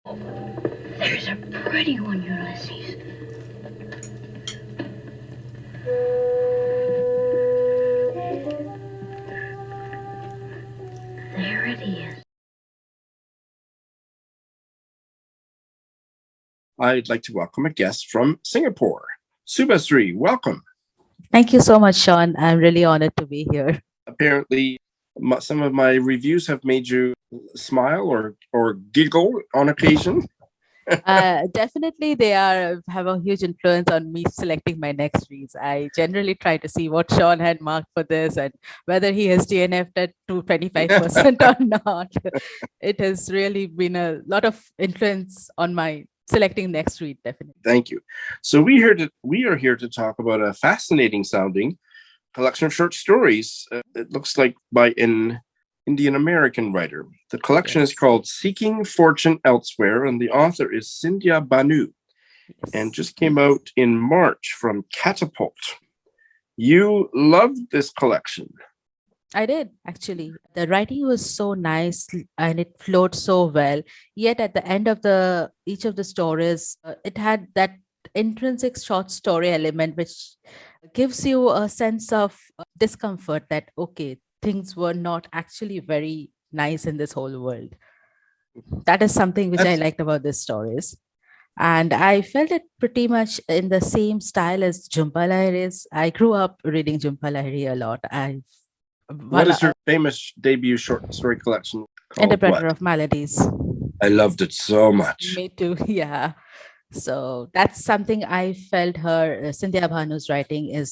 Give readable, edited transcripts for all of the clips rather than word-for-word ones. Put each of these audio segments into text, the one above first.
There's a pretty one, Ulysses. There it is. I'd like to welcome a guest from Singapore. Subhasree, welcome. Thank you so much, Sean. I'm really honored to be here. Apparently, some of my reviews have made you smile or giggle on occasion. Definitely, they have a huge influence on me selecting my next reads. I generally try to see what Sean had marked for this and whether he has DNF'd it to 25% or not. It has really been a lot of influence on my selecting next read, definitely. Thank you. So we are here to talk about a fascinating sounding collection of short stories. It looks like by an Indian American writer. The collection is called Seeking Fortune Elsewhere, and the author is Sindya Bhanoo, and just came out in March from Catapult. You loved this collection. I did, actually. The writing was so nice and it flowed so well. Yet at the end of each of the stories, it had that intrinsic short story element, which gives you a sense of discomfort that, okay, things were not actually very nice in this whole world. That is something which I liked about these stories. And I felt it pretty much in the same style as Jhumpa Lahiri's. I grew up reading Jhumpa Lahiri a lot. What is her famous debut short story collection called? Interpreter of Maladies. I loved it so much. Me too, yeah. So that's something I felt Sindya Bhanoo's writing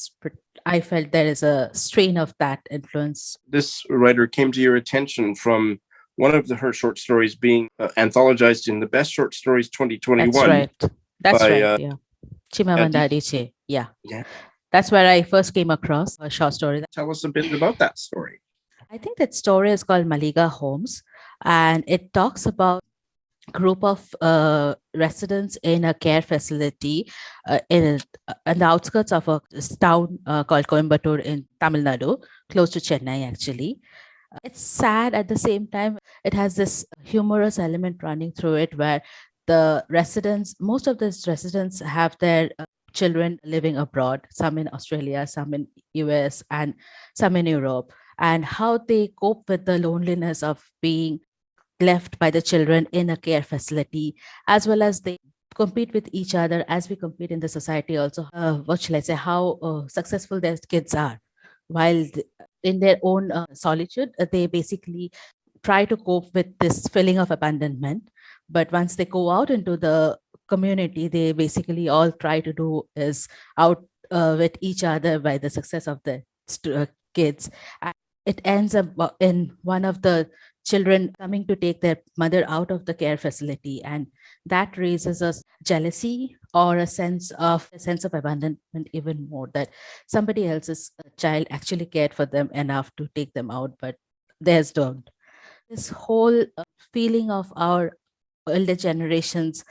I felt there is a strain of that influence. This writer came to your attention from one of her short stories being anthologized in the Best Short Stories 2021. That's right, yeah. Chimamanda Adichie, yeah. That's where I first came across a short story. Tell us a bit about that story. I think that story is called Maliga Homes, and it talks about group of residents in a care facility in the outskirts of a town called Coimbatore in Tamil Nadu, close to Chennai, actually. It's sad at the same time. It has this humorous element running through it where most of these residents have their children living abroad, some in Australia, some in US, and some in Europe, and how they cope with the loneliness of being left by the children in a care facility, as well as they compete with each other as we compete in the society also. What shall I say? How successful their kids are. While in their own solitude, they basically try to cope with this feeling of abandonment. But once they go out into the community, they basically all try to do is out with each other by the success of the kids. And it ends up in one of the children coming to take their mother out of the care facility, and that raises a jealousy or a sense of abandonment even more, that somebody else's child actually cared for them enough to take them out, but theirs don't. This whole feeling of our older generations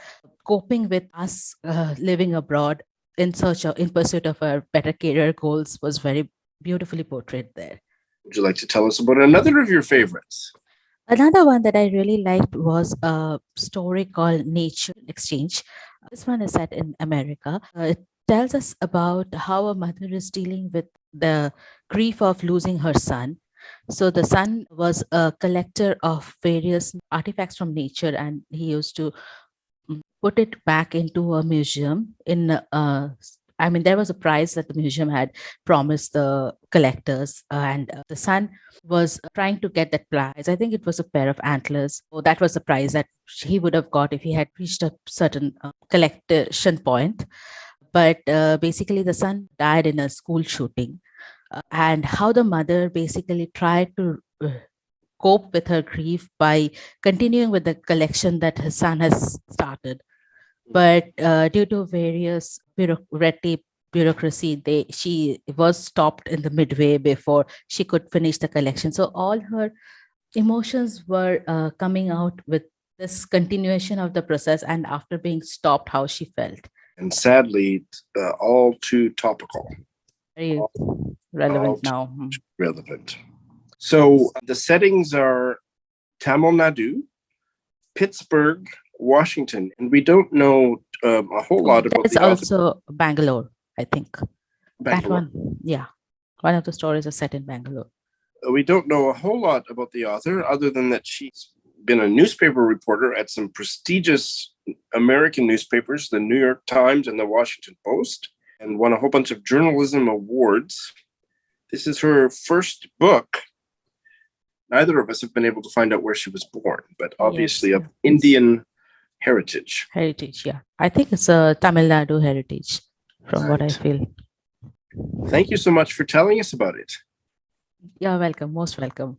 coping with us living abroad in pursuit of our better career goals was very beautifully portrayed there. Would you like to tell us about another of your favorites? Another one that I really liked was a story called Nature Exchange. This one is set in America. It tells us about how a mother is dealing with the grief of losing her son. So the son was a collector of various artifacts from nature, and he used to put it back into a museum there was a prize that the museum had promised the collectors, and the son was trying to get that prize. I think it was a pair of antlers. So that was the prize that he would have got if he had reached a certain collection point. But basically, the son died in a school shooting, and how the mother basically tried to cope with her grief by continuing with the collection that her son has started. But due to various red tape bureaucracy, she was stopped in the midway before she could finish the collection. So all her emotions were coming out with this continuation of the process, and after being stopped, how she felt. And sadly, all too topical. Very relevant now. Relevant. So the settings are Tamil Nadu, Pittsburgh, Washington, and we don't know a whole lot about It's the author. also Bangalore, I think. Bangalore. That one, yeah. One of the stories is set in Bangalore. We don't know a whole lot about the author other than that she's been a newspaper reporter at some prestigious American newspapers, the New York Times and the Washington Post, and won a whole bunch of journalism awards. This is her first book. Neither of us have been able to find out where she was born, but obviously Yes, of Indian heritage. Heritage, yeah. I think it's a Tamil Nadu heritage, from what I Right. feel. Thank you so much for telling us about it. You're welcome, most welcome.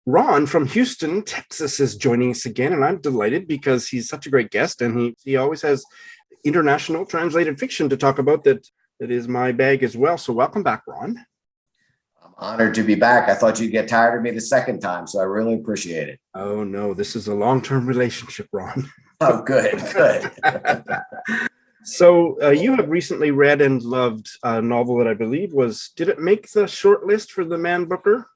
Ron from Houston, Texas is joining us again, and I'm delighted because he's such a great guest, and he always has international translated fiction to talk about that is my bag as well. So welcome back, Ron. I'm honored to be back. I thought you'd get tired of me the second time, so I really appreciate it. Oh, no, this is a long-term relationship, Ron. Oh, good. So you have recently read and loved a novel that I believe did it make the short list for the Man Booker?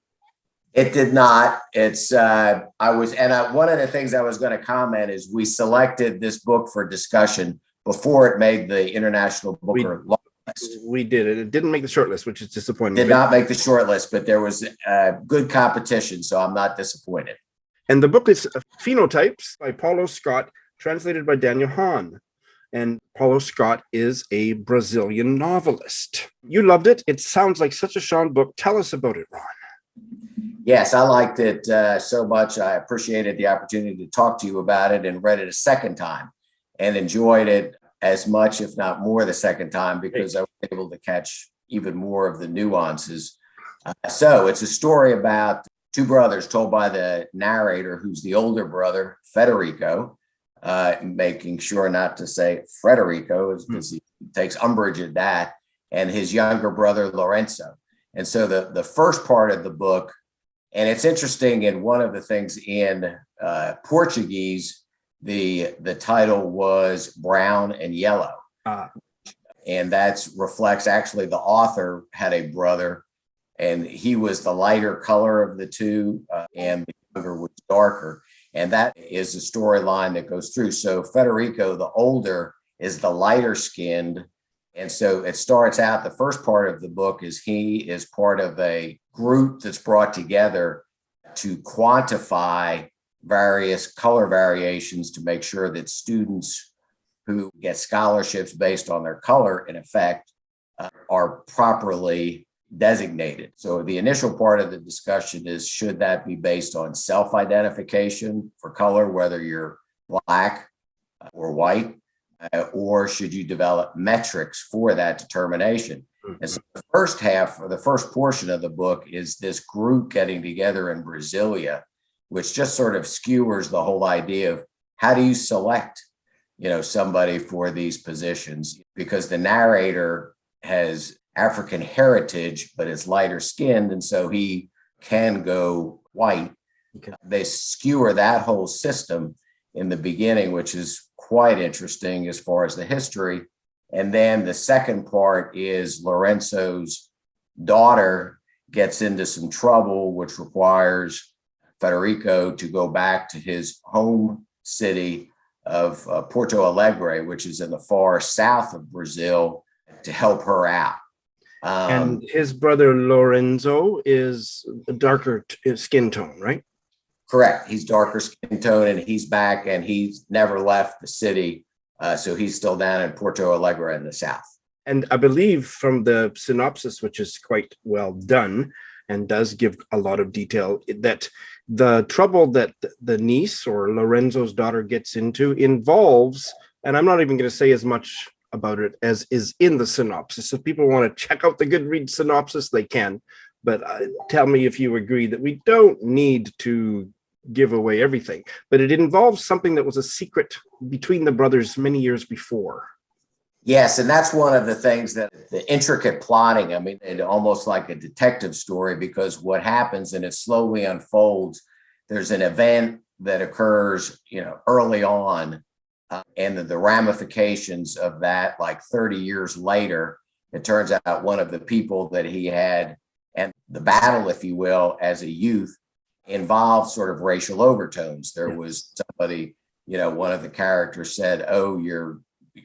It did not. It's one of the things I was going to comment is we selected this book for discussion before it made the International Booker long list. We did it. It didn't make the short list, which is disappointing. Did not make the short list, but there was good competition, so I'm not disappointed. And the book is Phenotypes by Paulo Scott, translated by Daniel Hahn. And Paulo Scott is a Brazilian novelist. You loved it. It sounds like such a Sean book. Tell us about it, Ron. Yes, I liked it so much. I appreciated the opportunity to talk to you about it and read it a second time and enjoyed it as much, if not more, the second time because I was able to catch even more of the nuances. So it's a story about two brothers told by the narrator, who's the older brother, Federico, making sure not to say Frederico because he takes umbrage at that, and his younger brother, Lorenzo. And so the first part of the book, and it's interesting, and one of the things in Portuguese, the title was Brown and Yellow. And that reflects actually the author had a brother, and he was the lighter color of the two, and the younger was darker. And that is a storyline that goes through. So Federico, the older, is the lighter skinned. And so it starts out, the first part of the book is he is part of a group that's brought together to quantify various color variations to make sure that students who get scholarships based on their color, in effect, are properly designated. So the initial part of the discussion is, should that be based on self-identification for color, whether you're Black or white? Or should you develop metrics for that determination? And so the first half, or the first portion of the book, is this group getting together in Brasilia, which just sort of skewers the whole idea of how do you select, somebody for these positions? Because the narrator has African heritage, but is lighter skinned, and so he can go white. Okay. They skewer that whole system in the beginning, which is quite interesting as far as the history. And then the second part is Lorenzo's daughter gets into some trouble, which requires Federico to go back to his home city of Porto Alegre, which is in the far south of Brazil, to help her out. And his brother Lorenzo is a darker skin tone, right? Correct. He's darker skin tone, and he's back, and he's never left the city. So he's still down in Porto Alegre in the south. And I believe from the synopsis, which is quite well done and does give a lot of detail, that the trouble that the niece or Lorenzo's daughter gets into involves, and I'm not even going to say as much about it as is in the synopsis. If people want to check out the Goodreads synopsis, they can. But tell me if you agree that we don't need to give away everything. But it involves something that was a secret between the brothers many years before. Yes, and that's one of the things that the intricate plotting, I mean, it almost like a detective story, because what happens, and it slowly unfolds, there's an event that occurs, early on, and the ramifications of that, like 30 years later, it turns out one of the people that he had, and the battle, if you will, as a youth, involved sort of racial overtones. There was somebody, one of the characters said, "Oh, your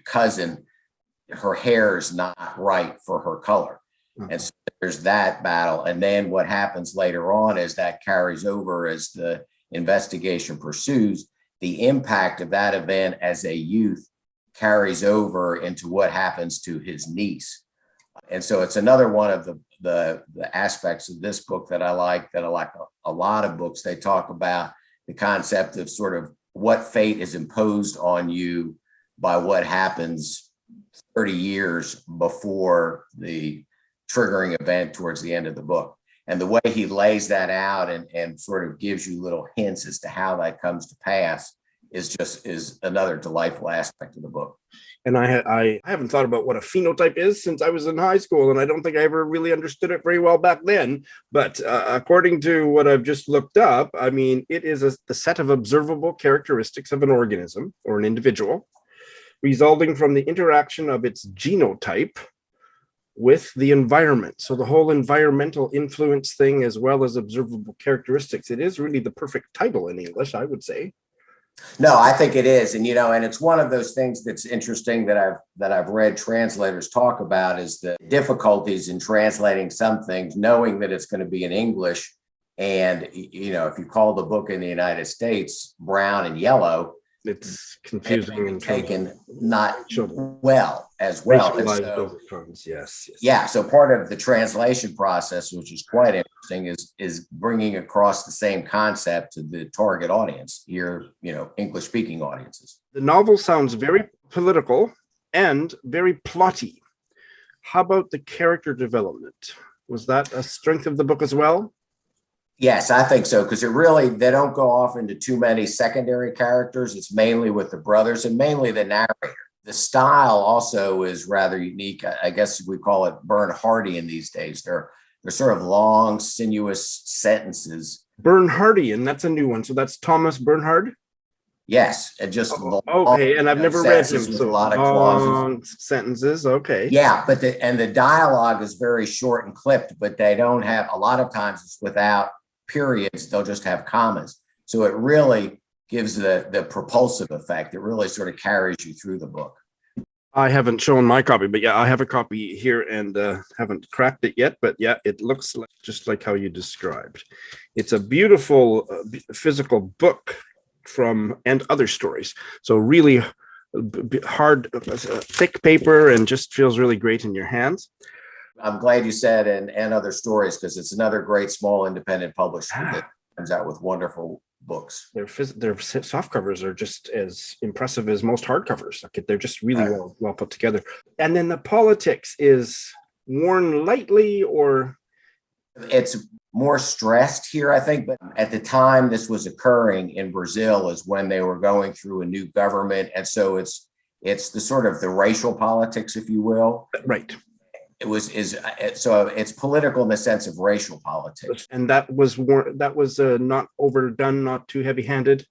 cousin, her hair is not right for her color." And so there's that battle. And then what happens later on is that carries over as the investigation pursues. The impact of that event as a youth carries over into what happens to his niece. And so it's another one of the aspects of this book that I like a lot of books. They talk about the concept of sort of what fate is imposed on you by what happens 30 years before the triggering event towards the end of the book. And the way he lays that out and sort of gives you little hints as to how that comes to pass is another delightful aspect of the book. And I haven't thought about what a phenotype is since I was in high school, and I don't think I ever really understood it very well back then. But according to what I've just looked up, I mean, it is the set of observable characteristics of an organism or an individual resulting from the interaction of its genotype with the environment. So the whole environmental influence thing, as well as observable characteristics, it is really the perfect title in English, I would say. No, I think it is. And, and it's one of those things that's interesting that I've read translators talk about is the difficulties in translating some things, knowing that it's going to be in English. And, if you call the book in the United States brown and yellow, it's confusing and taken not well as well. Yes. Yeah. So part of the translation process, which is quite interesting, is bringing across the same concept to the target audience, your English speaking audiences. The novel sounds very political and very plotty. How about the character development? Was that a strength of the book as well? Yes, I think so, because they don't go off into too many secondary characters. It's mainly with the brothers and mainly the narrator. The style also is rather unique. I guess we call it Bernhardian these days. They're sort of long, sinuous sentences. Bernhardian, that's a new one. So that's Thomas Bernhard? Yes, and just okay, and I've never read him. So a lot of clauses, sentences. Okay, yeah, but the dialogue is very short and clipped, but they don't have a lot of times it's without periods. They'll just have commas, so it really gives the propulsive effect. It really sort of carries you through the book. I haven't shown my copy, but yeah, I have a copy here and haven't cracked it yet. But yeah, it looks just like how you described. It's a beautiful physical book and other stories. So really hard, thick paper, and just feels really great in your hands. I'm glad you said and other stories, because it's another great small independent publisher that comes out with wonderful books. Their soft covers are just as impressive as most hardcovers. They're just really well put together. And then the politics is worn lightly, or it's more stressed here, I think. But at the time this was occurring in Brazil is when they were going through a new government, and so it's the sort of the racial politics, if you will. Right. So it's political in the sense of racial politics. And that was not overdone, not too heavy-handed.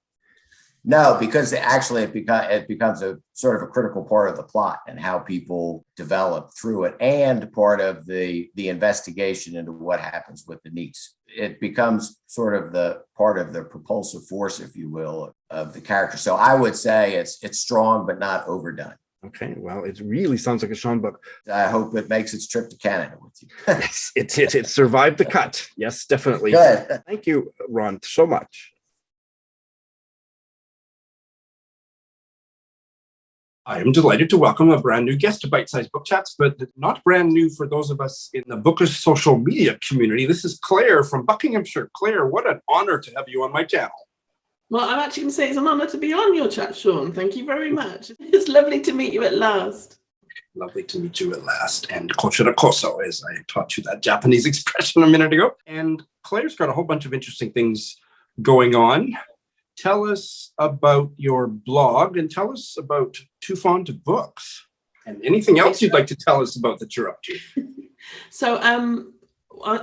No, because actually it becomes a sort of a critical part of the plot and how people develop through it, and part of the investigation into what happens with the niece. It becomes sort of the part of the propulsive force, if you will, of the character. So I would say it's strong but not overdone. Okay, well, it really sounds like a Sean book. I hope it makes its trip to Canada with you. Yes, it survived the cut. Yes, definitely. Good. Thank you, Ron, so much. I am delighted to welcome a brand new guest to Bite Size Book Chats, but not brand new for those of us in the bookish social media community. This is Clare from Buckinghamshire. Clare, what an honor to have you on my channel. Well, I'm actually going to say it's an honor to be on your chat, Sean. Thank you very much. It's lovely to meet you at last. Lovely to meet you at last. And koshira koso, as I taught you that Japanese expression a minute ago. And Claire's got a whole bunch of interesting things going on. Tell us about your blog and tell us about Too Fond to Books and anything else you'd like to tell us about that you're up to. So,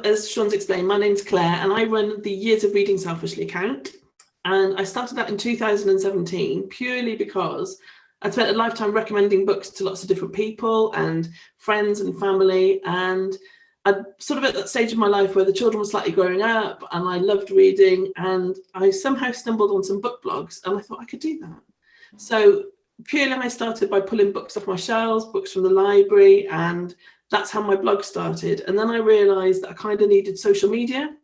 as Sean's explained, my name's Clare and I run the Years of Reading Selfishly account. And I started that in 2017 purely because I'd spent a lifetime recommending books to lots of different people and friends and family. And I'm sort of at that stage of my life where the children were slightly growing up and I loved reading, and I somehow stumbled on some book blogs and I thought I could do that. So purely I started by pulling books off my shelves, books from the library, and that's how my blog started. And then I realized that I kind of needed social media.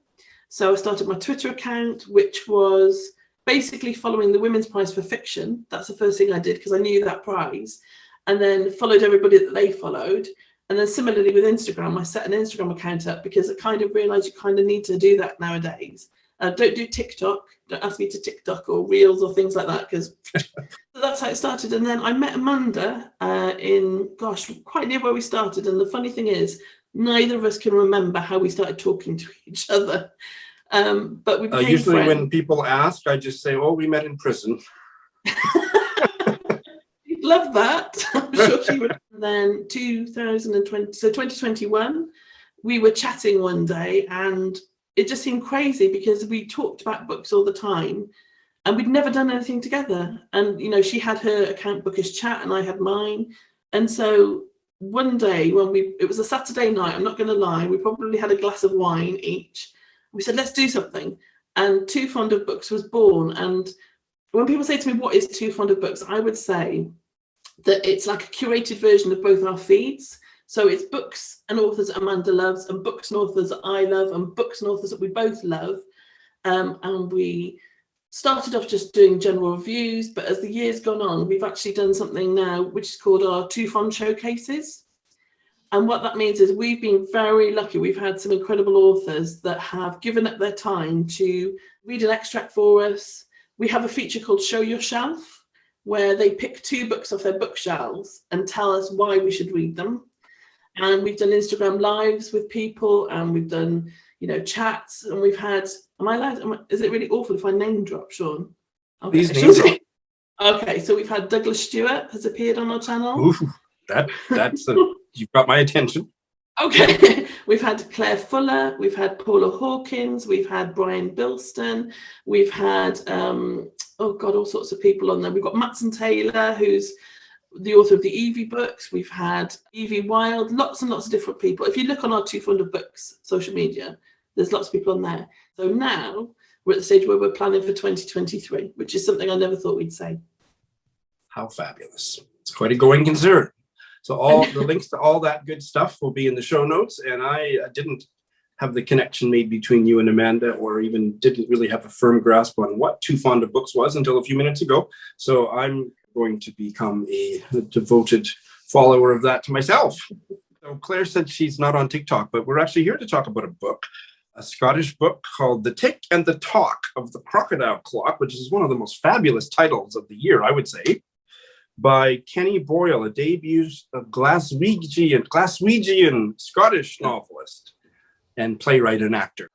So I started my Twitter account, which was basically following the Women's Prize for Fiction. That's the first thing I did because I knew that prize, and then followed everybody that they followed. And then similarly with Instagram, I set an Instagram account up because I kind of realized you kind of need to do that nowadays. Don't do TikTok. Don't ask me to TikTok or Reels or things like that, because that's how it started. And then I met Amanda in, quite near where we started. And the funny thing is, neither of us can remember how we started talking to each other. But we became usually friends. when people ask, I just say, "Oh, we met in prison." Love that. I'm sure she would. Then 2020, so 2021, we were chatting one day and it just seemed crazy because we talked about books all the time and we'd never done anything together. And, you know, she had her account Bookish Chat and I had mine. And so one day it was a Saturday night, I'm not going to lie, we probably had a glass of wine each. We said, let's do something. And Too Fond of Books was born. And when people say to me, what is Too Fond of Books? I would say that it's like a curated version of both our feeds. So it's books and authors Amanda loves, and books and authors that I love, and books and authors that we both love. And we started off just doing general reviews, but as the years gone on, we've actually done something now which is called our Too Fond Showcases. And what that means is we've been very lucky. We've had some incredible authors that have given up their time to read an extract for us. We have a feature called Show Your Shelf, where they pick 2 books off their bookshelves and tell us why we should read them. And we've done Instagram lives with people, and we've done, you know, chats, and we've had, is it really awful if I name drop, Sean? Okay. Please name drop. Okay, so we've had Douglas Stewart has appeared on our channel. Ooh, that's you've got my attention. Okay, we've had Clare Fuller, we've had Paulo Hawkins, we've had Brian Bilston, we've had all sorts of people on there. We've got Matson Taylor, who's the author of the Evie books. We've had Evie Wild, lots and lots of different people. If you look on our Too Fond of Books social media, there's lots of people on there. So now we're at the stage where we're planning for 2023, which is something I never thought we'd say. How fabulous. It's quite a going concern. So all the links to all that good stuff will be in the show notes. And I didn't have the connection made between you and Amanda, or even didn't really have a firm grasp on what Too Fond of Books was until a few minutes ago. So I'm going to become a devoted follower of that myself. So Claire said she's not on TikTok, but we're actually here to talk about a book, a Scottish book called The Tick and the Tock of the Crocodile Clock, which is one of the most fabulous titles of the year, I would say, by Kenny Boyle, a debut of Glaswegian Scottish novelist and playwright and actor.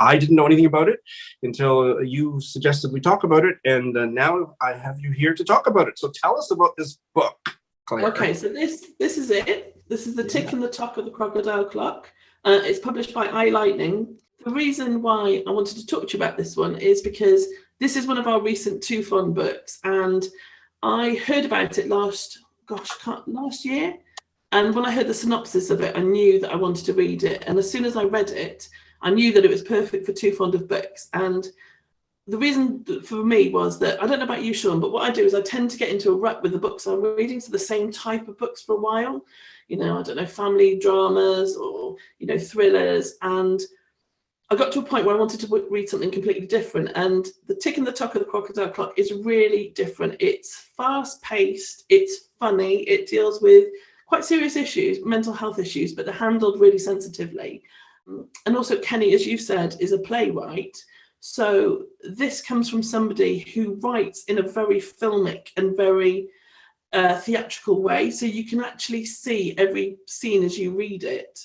I didn't know anything about it until you suggested we talk about it, and now I have you here to talk about it. So tell us about this book, Claire. Okay, so this is it. This is The Tick and the Tock of the Crocodile Clock. It's published by Eye Lightning. The reason why I wanted to talk to you about this one is because this is one of our recent Too Fond books, and I heard about it last year. And when I heard the synopsis of it, I knew that I wanted to read it. And as soon as I read it, I knew that it was perfect for Too Fond of Books. And the reason for me was that, I don't know about you, Sean, but what I do is I tend to get into a rut with the books I'm reading, so the same type of books for a while. You know, I don't know, family dramas or, you know, thrillers. And I got to a point where I wanted to read something completely different. And The Tick and the Tock of the Crocodile Clock is really different. It's fast-paced, it's funny, it deals with quite serious issues, mental health issues, but they're handled really sensitively. And also Kenny, as you said, is a playwright. So this comes from somebody who writes in a very filmic and very theatrical way. So you can actually see every scene as you read it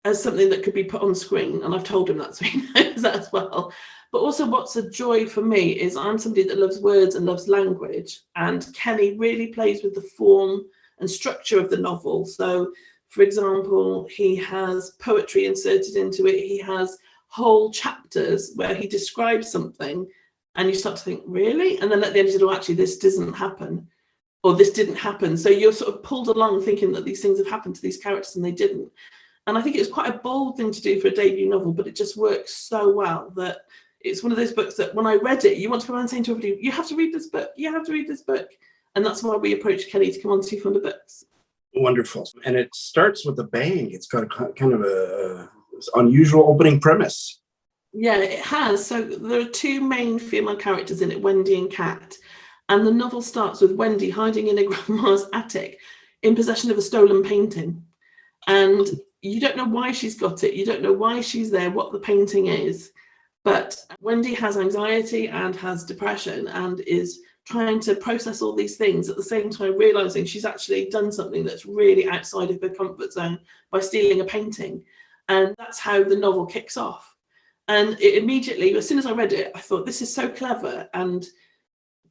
as something that could be put on screen. And I've told him that, so he knows that as well. But also what's a joy for me is I'm somebody that loves words and loves language. And Kenny really plays with the form and structure of the novel. So, for example, he has poetry inserted into it. He has whole chapters where he describes something and you start to think, really? And then at the end you say, oh, actually, this doesn't happen, or this didn't happen. So you're sort of pulled along thinking that these things have happened to these characters and they didn't. And I think it was quite a bold thing to do for a debut novel, but it just works so well that it's one of those books that when I read it, you want to go around saying to everybody, you have to read this book, you have to read this book. And that's why we approached Kelly to come on to Fund Books. Wonderful. And it starts with a bang. It's got a kind of a unusual opening premise. Yeah, it has. So there are two main female characters in it, Wendy and Kat. And the novel starts with Wendy hiding in a grandma's attic in possession of a stolen painting. And you don't know why she's got it. You don't know why she's there, what the painting is. But Wendy has anxiety and has depression and is trying to process all these things at the same time realizing she's actually done something that's really outside of her comfort zone by stealing a painting. And that's how the novel kicks off. And it immediately, as soon as I read it, I thought, this is so clever. And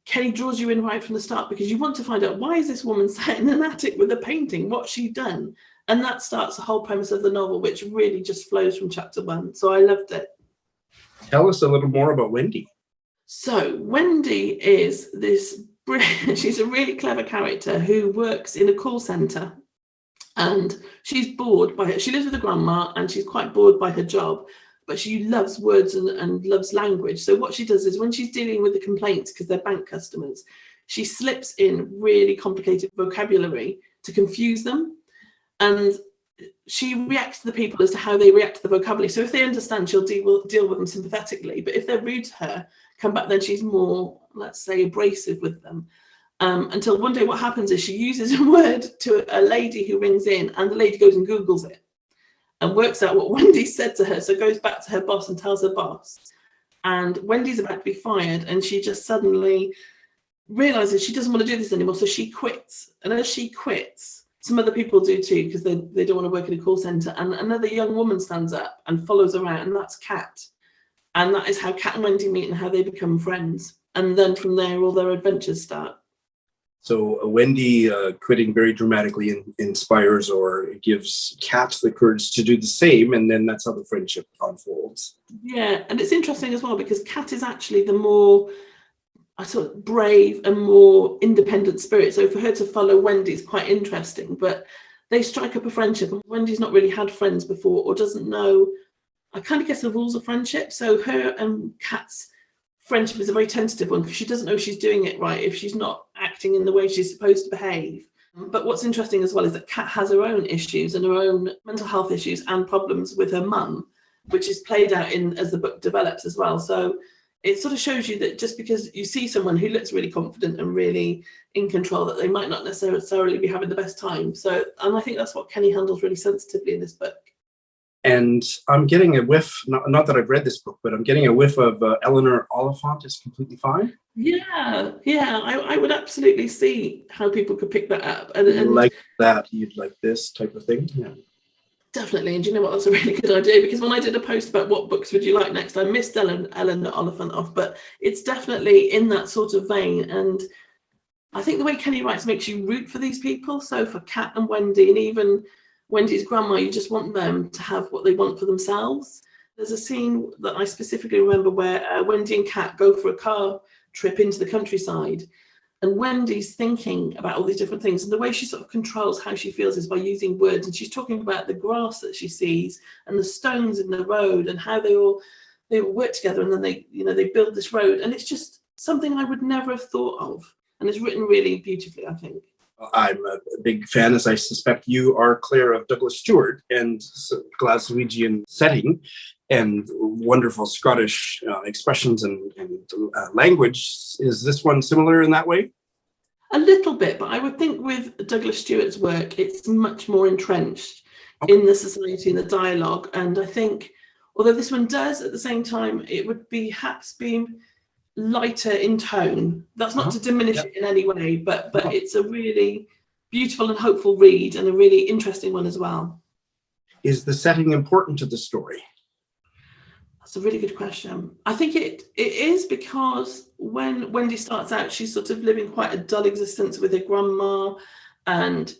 Kelly draws you in right from the start because you want to find out, why is this woman sat in an attic with a painting? What's she done? And that starts the whole premise of the novel, which really just flows from chapter 1. So I loved it. Tell us a little more about Wendy. So Wendy is she's a really clever character who works in a call centre, and she's bored by it. She lives with her grandma and she's quite bored by her job, but she loves words and loves language. So what she does is when she's dealing with the complaints, because they're bank customers, she slips in really complicated vocabulary to confuse them. And she reacts to the people as to how they react to the vocabulary. So if they understand, she'll deal with them sympathetically. But if they're rude to her, come back, then she's more, let's say, abrasive with them. Until one day what happens is she uses a word to a lady who rings in, and the lady goes and Googles it and works out what Wendy said to her. So goes back to her boss and tells her boss. And Wendy's about to be fired, and she just suddenly realizes she doesn't want to do this anymore. So she quits. And as she quits, some other people do too, because they don't want to work in a call centre. And another young woman stands up and follows her around, and that's Kat. And that is how Kat and Wendy meet and how they become friends. And then from there, all their adventures start. So Wendy quitting very dramatically inspires or gives Kat the courage to do the same. And then that's how the friendship unfolds. Yeah, and it's interesting as well, because Kat is actually the more sort of brave and more independent spirit. So for her to follow Wendy is quite interesting, but they strike up a friendship, and Wendy's not really had friends before or doesn't know, I kind of guess, the rules of friendship. So her and Kat's friendship is a very tentative one because she doesn't know if she's doing it right, if she's not acting in the way she's supposed to behave. But what's interesting as well is that Kat has her own issues and her own mental health issues and problems with her mum, which is played out as the book develops as well. So it sort of shows you that just because you see someone who looks really confident and really in control, that they might not necessarily be having the best time. So, and I think that's what Kenny handles really sensitively in this book. And I'm getting a whiff, not that I've read this book, but I'm getting a whiff of Eleanor Oliphant is completely fine. Yeah, I would absolutely see how people could pick that up. And like that, you'd like this type of thing. Yeah. Definitely. And do you know what? That's a really good idea, because when I did a post about what books would you like next, I missed Eleanor Oliphant off, but it's definitely in that sort of vein. And I think the way Kenny writes makes you root for these people. So for Kat and Wendy, and even Wendy's grandma, you just want them to have what they want for themselves. There's a scene that I specifically remember where Wendy and Kat go for a car trip into the countryside, and Wendy's thinking about all these different things, and the way she sort of controls how she feels is by using words. And she's talking about the grass that she sees and the stones in the road and how they all work together, and then they build this road. And it's just something I would never have thought of, and it's written really beautifully, I think. I'm a big fan, as I suspect you are, Clare, of Douglas Stewart and Glaswegian setting and wonderful Scottish expressions and language. Is this one similar in that way? A little bit, but I would think with Douglas Stewart's work, it's much more entrenched in the society and the dialogue. And I think, although this one does, at the same time, it would perhaps be lighter in tone. That's not to diminish it in any way, but it's a really beautiful and hopeful read, and a really interesting one as well. Is the setting important to the story? That's a really good question. I think it is, because when Wendy starts out, she's sort of living quite a dull existence with her grandma, and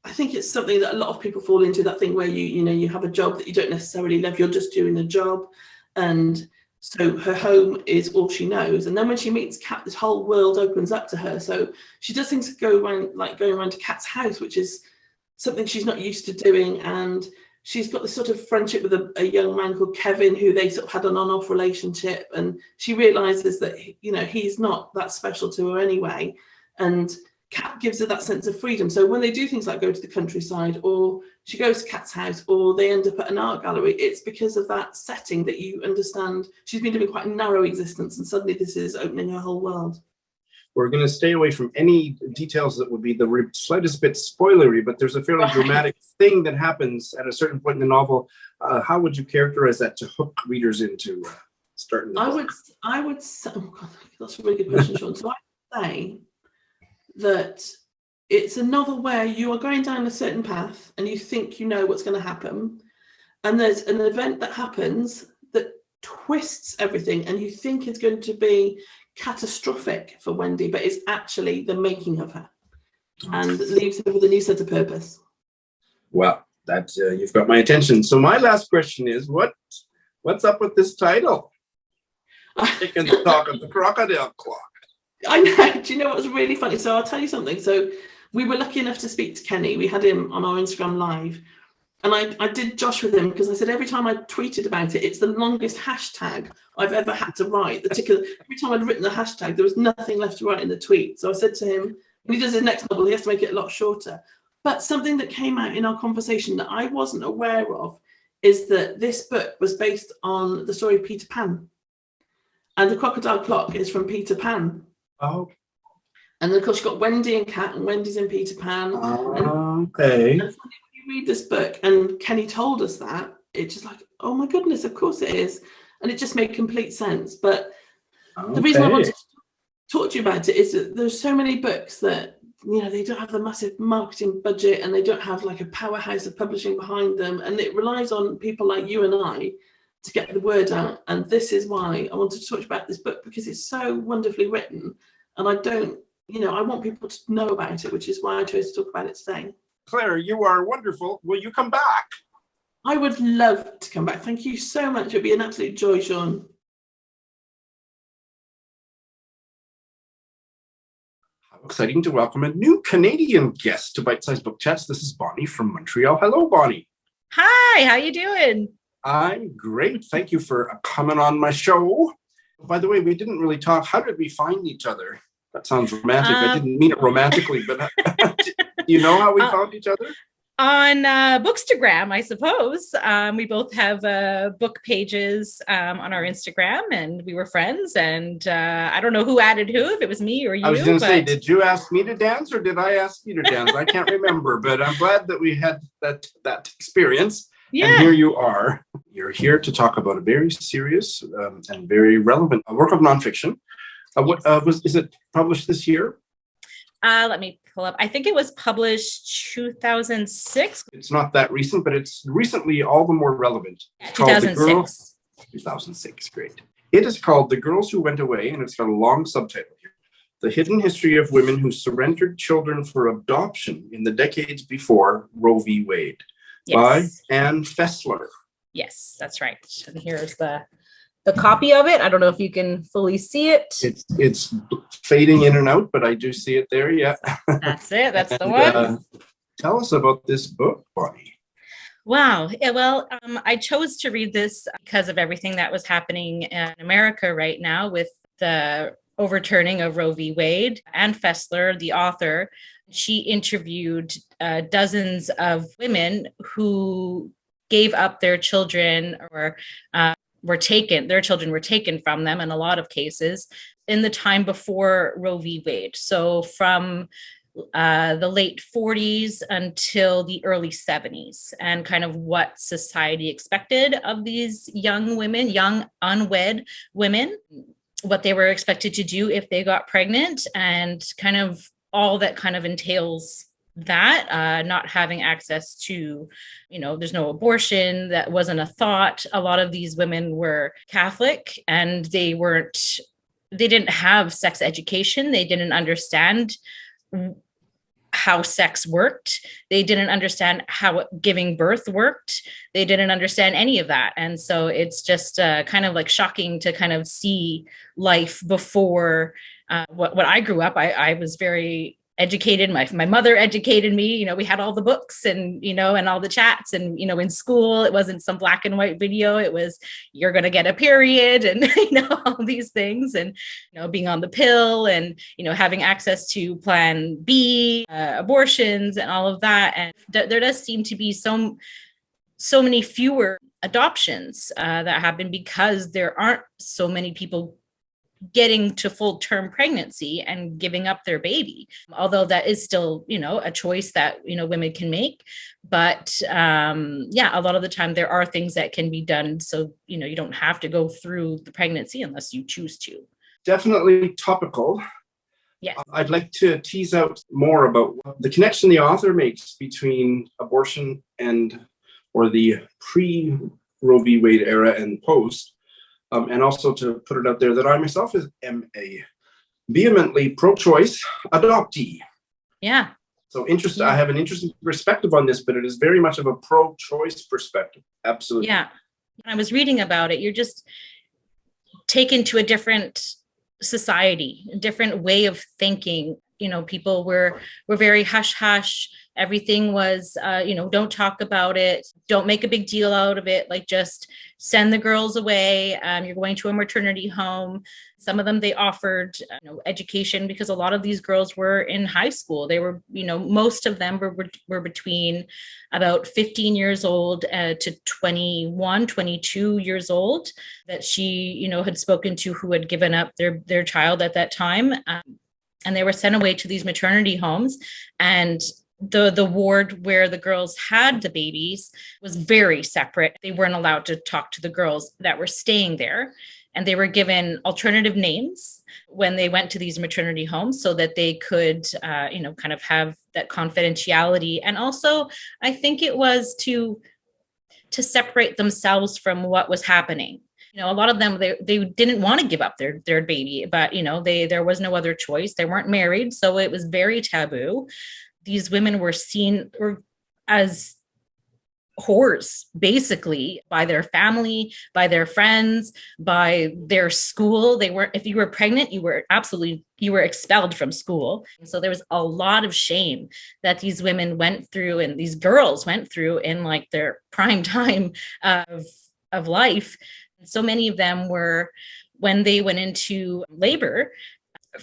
I think it's something that a lot of people fall into, that thing where you have a job that you don't necessarily love, you're just doing a job, and so her home is all she knows. And then when she meets Kat, this whole world opens up to her. So she does things going around to Kat's house, which is something she's not used to doing. And she's got this sort of friendship with a young man called Kevin, who they sort of had an on-off relationship, and she realizes that, you know, he's not that special to her anyway. And Cat gives her that sense of freedom. So when they do things like go to the countryside, or she goes to Cat's house, or they end up at an art gallery, it's because of that setting that you understand she's been living quite a narrow existence, and suddenly this is opening her whole world. We're going to stay away from any details that would be the slightest bit spoilery, but there's a fairly dramatic thing that happens at a certain point in the novel. How would you characterize that to hook readers into starting the book? I would say, oh God, that's a really good question, Sean. So I would say that it's a novel where you are going down a certain path and you think you know what's going to happen, and there's an event that happens that twists everything, and you think it's going to be catastrophic for Wendy, but it's actually the making of her, and leaves her with a new sense of purpose. Well, that you've got my attention. So my last question is, what's up with this title? Taking the talk of the crocodile clock. I know. Do you know what was really funny? So I'll tell you something. So we were lucky enough to speak to Kenny. We had him on our Instagram live. And I did Josh with him, because I said every time I tweeted about it, it's the longest hashtag I've ever had to write. Every time I'd written the hashtag, there was nothing left to write in the tweet. So I said to him, when he does his next novel, he has to make it a lot shorter. But something that came out in our conversation that I wasn't aware of is that this book was based on the story of Peter Pan. And the crocodile clock is from Peter Pan. Oh. And then, of course, you've got Wendy and Cat, and Wendy's in Peter Pan. Okay. And read this book, and Kenny told us that, it's just like, oh my goodness, of course it is. And it just made complete sense. But the reason I wanted to talk to you about it is that there's so many books that, you know, they don't have the massive marketing budget, and they don't have like a powerhouse of publishing behind them, and it relies on people like you and I to get the word out. And this is why I wanted to talk about this book, because it's so wonderfully written, and I want people to know about it, which is why I chose to talk about it today. Claire, you are wonderful. Will you come back? I would love to come back. Thank you so much. It'll be an absolute joy, Sean. How exciting to welcome a new Canadian guest to Bite Size Book Chats. This is Bonnie from Montreal. Hello, Bonnie. Hi, how you doing? I'm great. Thank you for coming on my show. By the way, we didn't really talk. How did we find each other? That sounds romantic. I didn't mean it romantically, but do you know how we found each other? On Bookstagram, I suppose. We both have book pages on our Instagram, and we were friends. And I don't know who added who, if it was me or you. I was going to say, did you ask me to dance, or did I ask you to dance? I can't remember, but I'm glad that we had that experience. Yeah. And here you are. You're here to talk about a very serious and very relevant work of nonfiction. Is it published this year? Let me pull up. I think it was published 2006. It's not that recent, but it's recently all the more relevant. It's 2006. 2006, great. It is called The Girls Who Went Away, and it's got a long subtitle here. The Hidden History of Women Who Surrendered Children for Adoption in the Decades Before Roe v. Wade, by Anne Fessler. Yes, that's right. And here's the copy of it. I don't know if you can fully see it. It's fading in and out, but I do see it there. Yeah. That's it. That's the one. Tell us about this book, Bonnie. Wow. Yeah, well, I chose to read this because of everything that was happening in America right now with the overturning of Roe v. Wade. Anne Fessler, the author, she interviewed dozens of women who gave up their children or their children were taken from them in a lot of cases in the time before Roe v. Wade. So from the late 40s until the early 70s, and kind of what society expected of these young women, young unwed women, what they were expected to do if they got pregnant, and kind of all that kind of entails that, not having access to, there's no abortion. That wasn't a thought. A lot of these women were Catholic, and they didn't have sex education. They didn't understand how sex worked. They didn't understand how giving birth worked. They didn't understand any of that. And so it's just kind of like shocking to kind of see life before what I grew up. I was very educated. My mother educated me. We had all the books and, and all the chats, and, in school, it wasn't some black and white video. It was, you're going to get a period, and, all these things, and, being on the pill, and, having access to Plan B, abortions, and all of that. And there does seem to be so many fewer adoptions that happen because there aren't so many people getting to full-term pregnancy and giving up their baby, although that is still, a choice that, women can make. But a lot of the time there are things that can be done. So, you don't have to go through the pregnancy unless you choose to. Definitely topical. Yes. I'd like to tease out more about the connection the author makes between abortion or the pre-Roe v. Wade era and post. And also to put it out there that I myself am a vehemently pro-choice adoptee. Yeah. So I have an interesting perspective on this, but it is very much of a pro-choice perspective. Absolutely. Yeah. When I was reading about it, you're just taken to a different society, a different way of thinking. People were very hush hush. Everything was, don't talk about it. Don't make a big deal out of it. Like, just send the girls away. You're going to a maternity home. Some of them, they offered, education, because a lot of these girls were in high school. They were, most of them were between about 15 years old to 21, 22 years old that she, had spoken to, who had given up their child at that time. And they were sent away to these maternity homes, and the ward where the girls had the babies was very separate. They weren't allowed to talk to the girls that were staying there, and they were given alternative names when they went to these maternity homes so that they could, kind of have that confidentiality. And also, I think it was to separate themselves from what was happening. A lot of them, they didn't want to give up their baby, but, there was no other choice. They weren't married, so it was very taboo. These women were seen as whores, basically, by their family, by their friends, by their school. If you were pregnant, you were expelled from school. So there was a lot of shame that these women went through, and these girls went through in like their prime time of life. So many of them were, when they went into labor,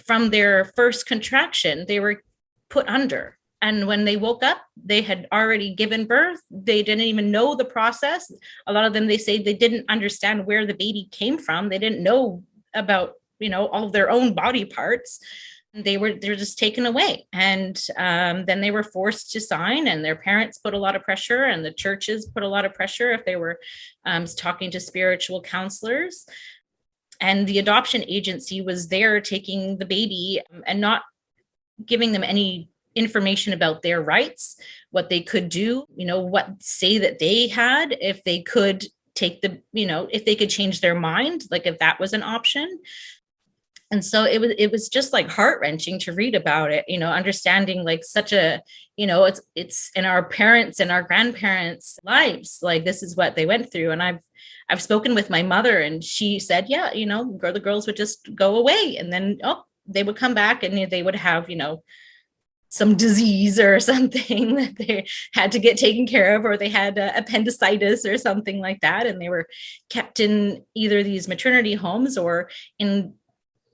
from their first contraction, they were put under. And when they woke up, they had already given birth. They didn't even know the process. A lot of them, they say they didn't understand where the baby came from. They didn't know about, all of their own body parts. They're just taken away. And then they were forced to sign, and their parents put a lot of pressure, and the churches put a lot of pressure if they were talking to spiritual counselors. And the adoption agency was there taking the baby and not giving them any information about their rights, what they could do, what say that they had, if they could take if they could change their mind, like if that was an option. And so it was just like heart-wrenching to read about it, understanding like such a, it's in our parents and our grandparents' lives, like this is what they went through. And I've spoken with my mother, and she said, yeah, the girls would just go away, and then, they would come back, and they would have, some disease or something that they had to get taken care of, or they had appendicitis or something like that. And they were kept in either these maternity homes or in,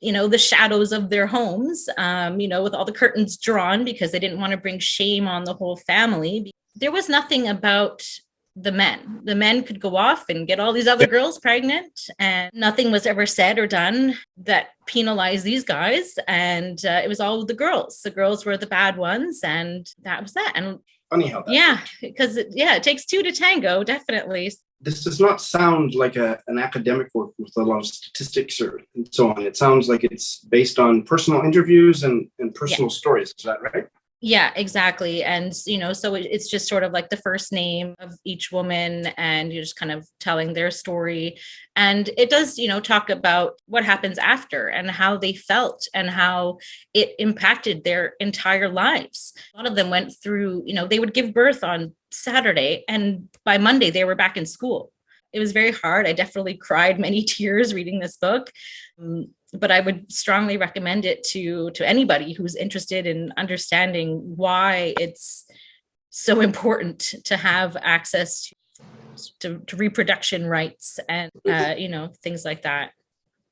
the shadows of their homes, with all the curtains drawn, because they didn't want to bring shame on the whole family. There was nothing about the men. The men could go off and get all these other girls pregnant, and nothing was ever said or done that penalized these guys. And it was all the girls. The girls were the bad ones, and that was that. And funny how that works. Because it takes two to tango, definitely. This does not sound like an academic work with a lot of statistics and so on. It sounds like it's based on personal interviews and personal stories. Is that right? Yeah, exactly. And, so it's just sort of like the first name of each woman, and you're just kind of telling their story. And it does, talk about what happens after and how they felt and how it impacted their entire lives. A lot of them went through, they would give birth on Saturday, and by Monday they were back in school. It was very hard. I definitely cried many tears reading this book. but I would strongly recommend it to anybody who's interested in understanding why it's so important to have access to reproduction rights and things like that.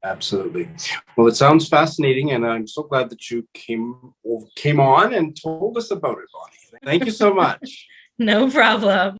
Absolutely. Well, it sounds fascinating, and I'm so glad that you came on and told us about it, Bonnie. Thank you so much. No problem.